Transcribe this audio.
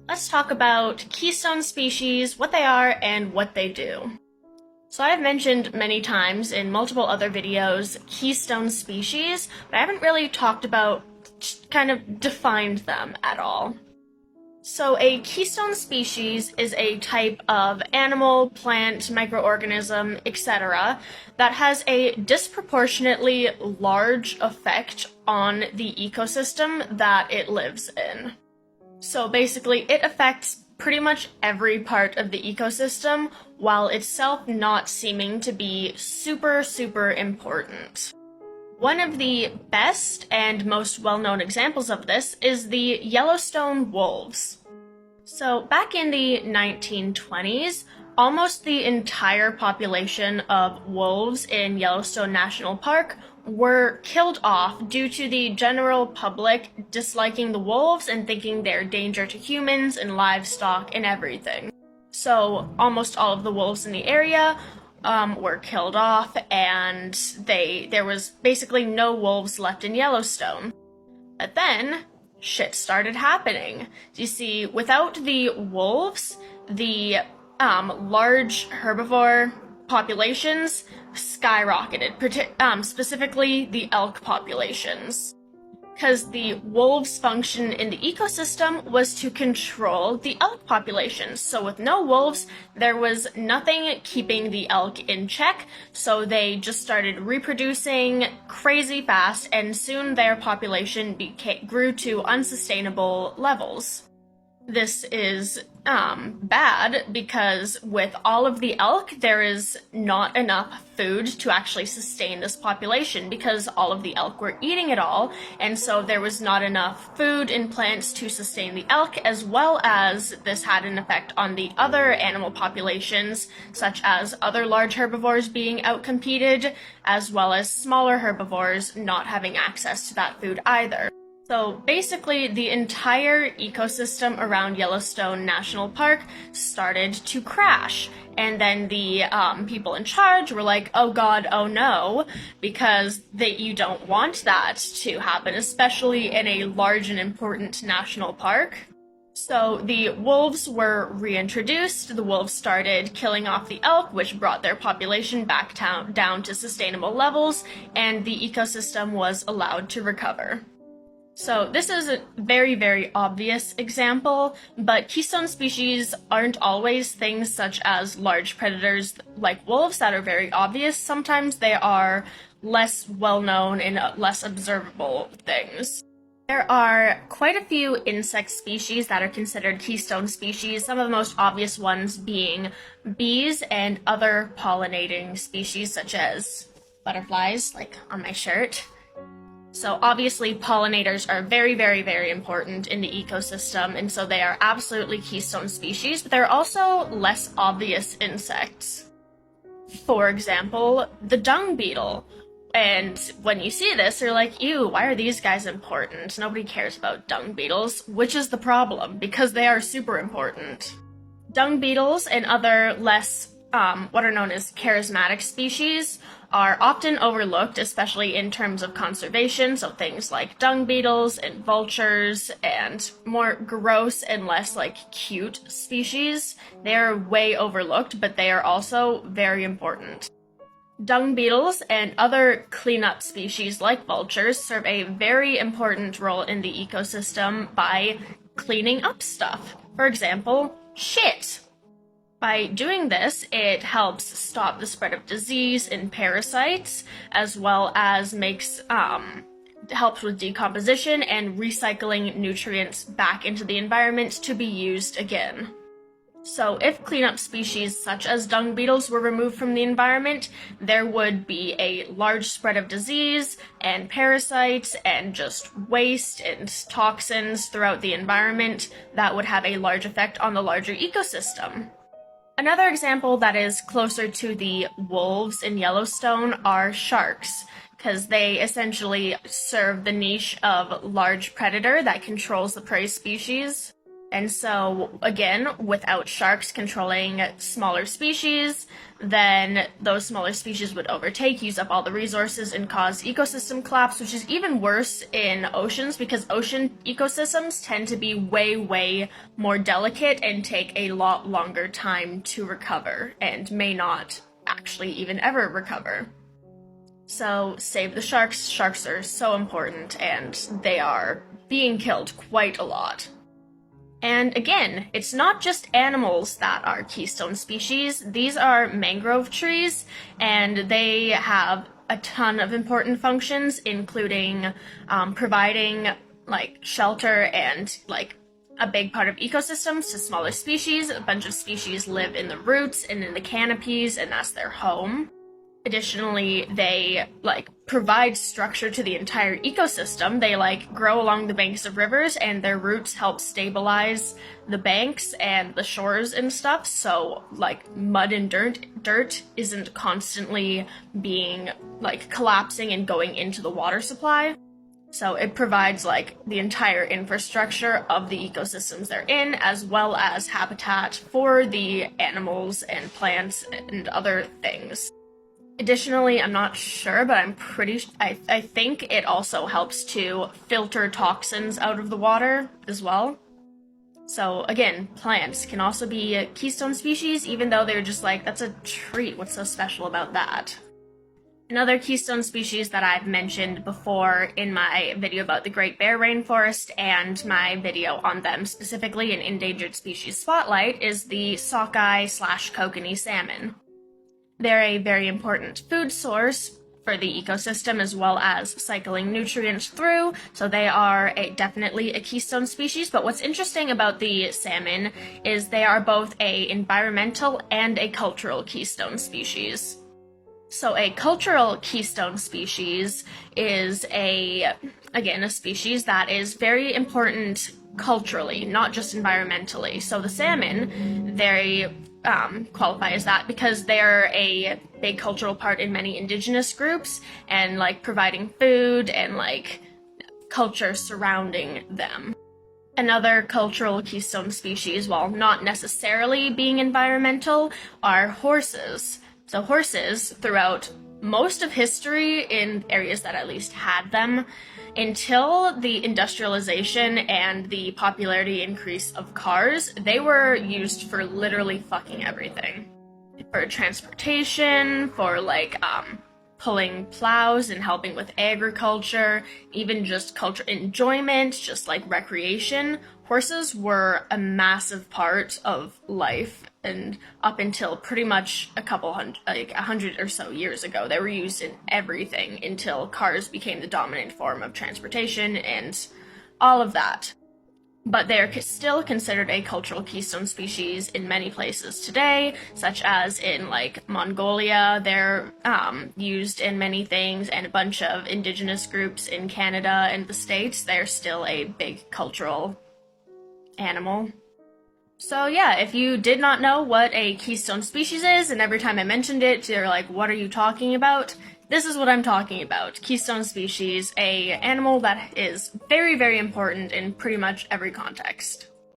Let's talk about keystone species, what they are, and what they do. So I've mentioned many times in multiple other videos keystone species, but I haven't really talked about, kind of defined them at all. So a keystone species is a type of animal, plant, microorganism, etc. that has a disproportionately large effect on the ecosystem that it lives in. So basically, it affects pretty much every part of the ecosystem, while itself not seeming to be super important. One of the best and most well-known examples of this is the Yellowstone wolves. So back in the 1920s, almost the entire population of wolves in Yellowstone National Park were killed off due to the general public disliking the wolves and thinking they're a danger to humans and livestock and everything. So almost all of the wolves in the area were killed off, and there was basically no wolves left in Yellowstone. But then, shit started happening. You see, without the wolves, the large herbivore populations skyrocketed, specifically the elk populations. Because the wolves' function in the ecosystem was to control the elk populations. So with no wolves, there was nothing keeping the elk in check, so they just started reproducing crazy fast, and soon their population grew to unsustainable levels. This is bad because with all of the elk, there is not enough food to actually sustain this population because all of the elk were eating it all, and so there was not enough food and plants to sustain the elk, as well as this had an effect on the other animal populations, such as other large herbivores being outcompeted, as well as smaller herbivores not having access to that food either. So basically, the entire ecosystem around Yellowstone National Park started to crash. And then the people in charge were like, oh god, oh no, because you don't want that to happen, especially in a large and important national park. So the wolves were reintroduced, the wolves started killing off the elk, which brought their population back down to sustainable levels, and the ecosystem was allowed to recover. So this is a very obvious example, but keystone species aren't always things such as large predators like wolves that are very obvious. Sometimes they are less well-known and less observable things. There are quite a few insect species that are considered keystone species, some of the most obvious ones being bees and other pollinating species such as butterflies, like on my shirt. So obviously pollinators are very important in the ecosystem, and so they are absolutely keystone species, but there are also less obvious insects. For example, the dung beetle. And when you see this, you're like, ew, why are these guys important? Nobody cares about dung beetles, which is the problem, because they are super important. Dung beetles and other less what are known as charismatic species are often overlooked, especially in terms of conservation, so things like dung beetles and vultures and more gross and less cute species. They're way overlooked, but they are also very important. Dung beetles and other cleanup species like vultures serve a very important role in the ecosystem by cleaning up stuff. For example, shit. By doing this, it helps stop the spread of disease and parasites, as well as helps with decomposition and recycling nutrients back into the environment to be used again. So if cleanup species such as dung beetles were removed from the environment, there would be a large spread of disease and parasites and just waste and toxins throughout the environment that would have a large effect on the larger ecosystem. Another example that is closer to the wolves in Yellowstone are sharks, because they essentially serve the niche of large predator that controls the prey species. And so, again, without sharks controlling smaller species, then those smaller species would overtake, use up all the resources, and cause ecosystem collapse, which is even worse in oceans because ocean ecosystems tend to be way, way more delicate and take a lot longer time to recover and may not actually even ever recover. So save the sharks. Sharks are so important and they are being killed quite a lot. And again, it's not just animals that are keystone species. These are mangrove trees, and they have a ton of important functions, including providing like shelter and like a big part of ecosystems to smaller species. A bunch of species live in the roots and in the canopies, and that's their home. Additionally, they provide structure to the entire ecosystem. They grow along the banks of rivers, and their roots help stabilize the banks and the shores and stuff. So mud and dirt isn't constantly being collapsing and going into the water supply. So it provides the entire infrastructure of the ecosystems they're in, as well as habitat for the animals and plants and other things. Additionally, I'm not sure, but I think it also helps to filter toxins out of the water as well. So again, plants can also be a keystone species, even though they're just that's a treat. What's so special about that? Another keystone species that I've mentioned before in my video about the Great Bear Rainforest and my video on them specifically in Endangered Species Spotlight is the sockeye/kokanee salmon. They're a very important food source for the ecosystem as well as cycling nutrients through, so they are definitely a keystone species. But what's interesting about the salmon is they are both an environmental and a cultural keystone species. So a cultural keystone species is a species that is very important culturally, not just environmentally. So the salmon, they qualify as that because they're a big cultural part in many indigenous groups and providing food and culture surrounding them. Another cultural keystone species, while not necessarily being environmental, are horses. So horses, throughout most of history in areas that at least had them, until the industrialization and the popularity increase of cars, they were used for literally fucking everything. For transportation, for pulling plows and helping with agriculture, even just culture enjoyment, just recreation. Horses were a massive part of life, and up until pretty much a hundred or so years ago, they were used in everything until cars became the dominant form of transportation and all of that. But they are still considered a cultural keystone species in many places today, such as in Mongolia. They're used in many things, and a bunch of indigenous groups in Canada and the States. They're still a big cultural animal. So yeah, if you did not know what a keystone species is, and every time I mentioned it, you're like, what are you talking about? This is what I'm talking about. Keystone species, a animal that is very, very important in pretty much every context.